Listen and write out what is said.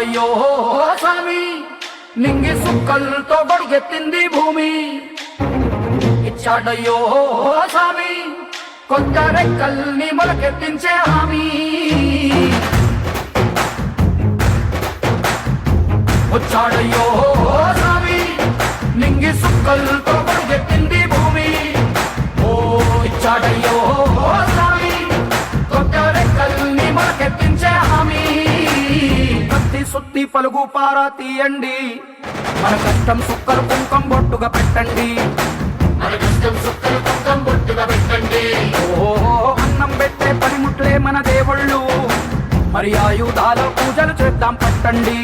అయ్యో స్వామి నింగి సుక్కలతో గొడుగెత్తింది భూమి ఇచ్చాడయ్యో స్వామి కొత్త రెక్కల్ని మొలకెత్తించే హామీ వచ్చాడయ్యో స్వామి నింగి సుక్కలతో గొడుగెత్తింది భూమి ఓ ఇచ్చాడయ్యో స్వామి కొత్త రెక్కల్ని మొలకెత్తించే హామీ సుత్తి పలుగు పారా తీయండి మన కష్టం సుక్కలు కుంకం బొట్టుగా పెట్టండి ఓ అన్నం పెట్టే పనిముట్లే మన దేవుళ్ళు మరి ఆయుధాల పూజలు చేద్దాం పట్టండి